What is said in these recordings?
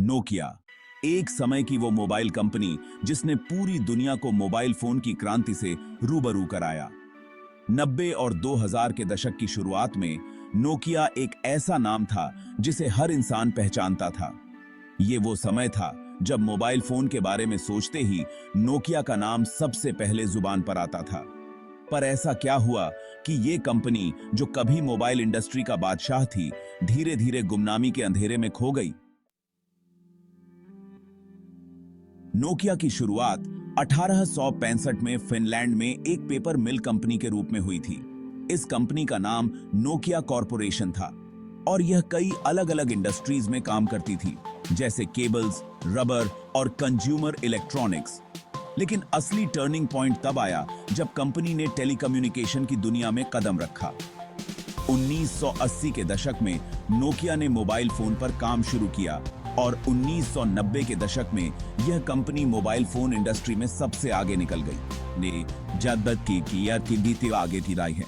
Nokia, एक समय की वो मोबाइल कंपनी जिसने पूरी दुनिया को मोबाइल फोन की क्रांति से रूबरू कराया। 90 और 2000 के दशक की शुरुआत में नोकिया एक ऐसा नाम था जिसे हर इंसान पहचानता था। ये वो समय था जब मोबाइल फोन के बारे में सोचते ही नोकिया का नाम सबसे पहले जुबान पर आता था। पर ऐसा क्या हुआ कि ये कंपनी जो कभी मोबाइल इंडस्ट्री का बादशाह थी, धीरे धीरे गुमनामी के अंधेरे में खो गई। नोकिया की शुरुआत 1865 में फिनलैंड में एक पेपर मिल कंपनी के रूप में हुई थी। इस कंपनी का नाम नोकिया कॉरपोरेशन था और यह कई अलग अलग इंडस्ट्रीज में काम करती थी, जैसे केबल्स, रबर और कंज्यूमर इलेक्ट्रॉनिक्स। लेकिन असली टर्निंग पॉइंट तब आया जब कंपनी ने टेलीकम्युनिकेशन की दुनिया में कदम रखा। 1980 के दशक में नोकिया ने मोबाइल फोन पर काम शुरू किया और 1990 के दशक में यह कंपनी मोबाइल फोन इंडस्ट्री में सबसे आगे निकल गई। ने जद्दत की आगे थी राय है।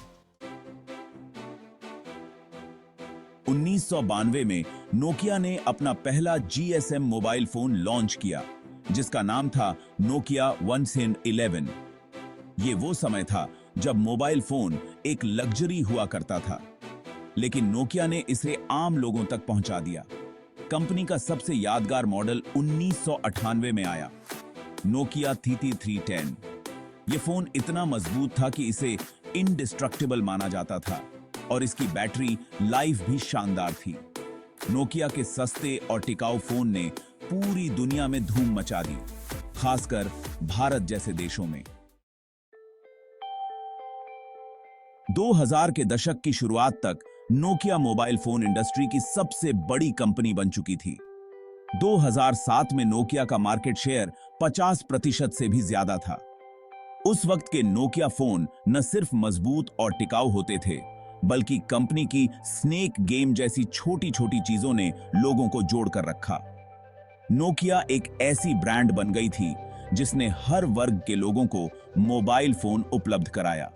1992 में नोकिया ने अपना पहला जीएसएम मोबाइल फोन लॉन्च किया, जिसका नाम था नोकिया 111। ये वो समय था जब मोबाइल फोन एक लग्जरी हुआ करता था, लेकिन नोकिया ने इसे आम लोगों तक पहुंचा दिया। कंपनी का सबसे यादगार मॉडल 1998 में आया, नोकिया 3310। यह फोन इतना मजबूत था कि इसे इंडिस्ट्रक्टिबल माना जाता था और इसकी बैटरी लाइफ भी शानदार थी। नोकिया के सस्ते और टिकाऊ फोन ने पूरी दुनिया में धूम मचा दी, खासकर भारत जैसे देशों में। 2000 के दशक की शुरुआत तक नोकिया मोबाइल फोन इंडस्ट्री की सबसे बड़ी कंपनी बन चुकी थी। 2007 में नोकिया का मार्केट शेयर 50% से भी ज्यादा था। उस वक्त के नोकिया फोन न सिर्फ मजबूत और टिकाऊ होते थे, बल्कि कंपनी की स्नेक गेम जैसी छोटी छोटी चीजों ने लोगों को जोड़कर रखा। नोकिया एक ऐसी ब्रांड बन गई थी जिसने हर वर्ग के लोगों को मोबाइल फोन उपलब्ध कराया।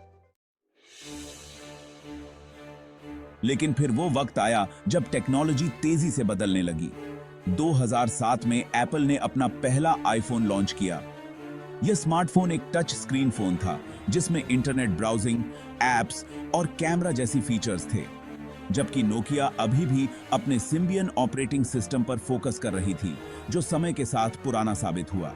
लेकिन फिर वो वक्त आया जब टेक्नोलॉजी तेजी से बदलने लगी। 2007 में एप्पल ने अपना पहला आईफोन लॉन्च किया। यह स्मार्टफोन एक टच स्क्रीन फोन था जिसमें इंटरनेट ब्राउजिंग, एप्स और कैमरा जैसी फीचर्स थे, जबकि नोकिया अभी भी अपने सिम्बियन ऑपरेटिंग सिस्टम पर फोकस कर रही थी, जो समय के साथ पुराना साबित हुआ।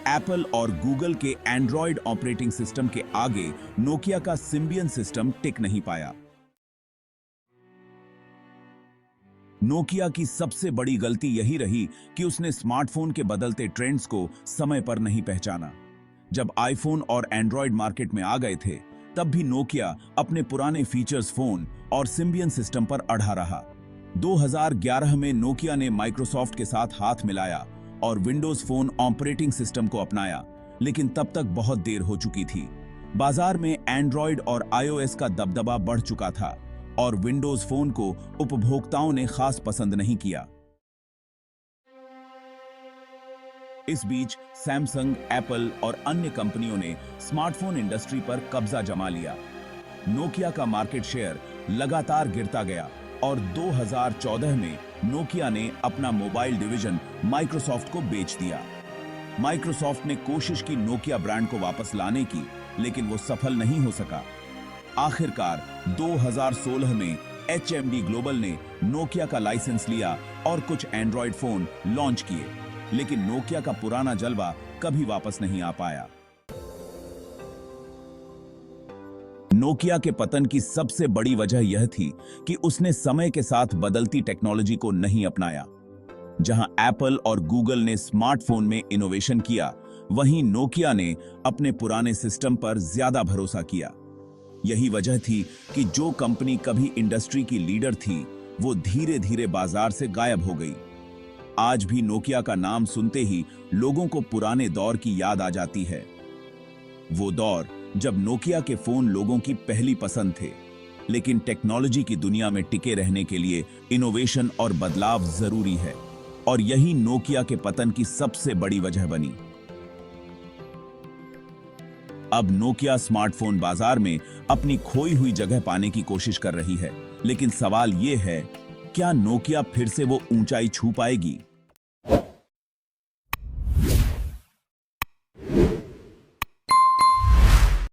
एप्पल और गूगल के एंड्रॉयड ऑपरेटिंग सिस्टम के आगे नोकिया का सिम्बियन सिस्टम टिक नहीं पाया। नोकिया की सबसे बड़ी गलती यही रही कि उसने स्मार्टफोन के बदलते ट्रेंड्स को समय पर नहीं पहचाना। जब आईफोन और एंड्रॉयड मार्केट में आ गए थे, तब भी नोकिया अपने पुराने फीचर्स फोन और सिम्बियन सिस्टम पर अड़ा रहा। 2011 में नोकिया ने माइक्रोसॉफ्ट के साथ हाथ मिलाया और विंडोज फोन ऑपरेटिंग सिस्टम को अपनाया, लेकिन तब तक बहुत देर हो चुकी थी। बाजार में एंड्रॉयड और आईओएस का दबदबा बढ़ चुका था और विंडोज फोन को उपभोक्ताओं ने खास पसंद नहीं किया। इस बीच सैमसंग, एप्पल और अन्य कंपनियों ने स्मार्टफोन इंडस्ट्री पर कब्जा जमा लिया। नोकिया का मार्केट शेयर लगातार गिरता गया और 2014 में नोकिया ने अपना मोबाइल डिवीजन माइक्रोसॉफ्ट को बेच दिया। माइक्रोसॉफ्ट ने कोशिश की नोकिया ब्रांड को वापस लाने की, लेकिन वो सफल नहीं हो सका। आखिरकार 2016 में HMD ग्लोबल ने नोकिया का लाइसेंस लिया और कुछ एंड्रॉयड फोन लॉन्च किए, लेकिन नोकिया का पुराना जलवा कभी वापस नहीं आ पाया। नोकिया के पतन की सबसे बड़ी वजह यह थी कि उसने समय के साथ बदलती टेक्नोलॉजी को नहीं अपनाया। जहां एप्पल और गूगल ने स्मार्टफोन में इनोवेशन किया, वहीं नोकिया ने अपने पुराने सिस्टम पर ज्यादा भरोसा किया। यही वजह थी कि जो कंपनी कभी इंडस्ट्री की लीडर थी, वो धीरे धीरे बाजार से गायब हो गई। आज भी नोकिया का नाम सुनते ही लोगों को पुराने दौर की याद आ जाती है। वो दौर जब नोकिया के फोन लोगों की पहली पसंद थे, लेकिन टेक्नोलॉजी की दुनिया में टिके रहने के लिए इनोवेशन और बदलाव जरूरी है, और यही नोकिया के पतन की सबसे बड़ी वजह बनी। अब नोकिया स्मार्टफोन बाजार में अपनी खोई हुई जगह पाने की कोशिश कर रही है, लेकिन सवाल यह है, क्या नोकिया फिर से वो ऊंचाई छू पाएगी?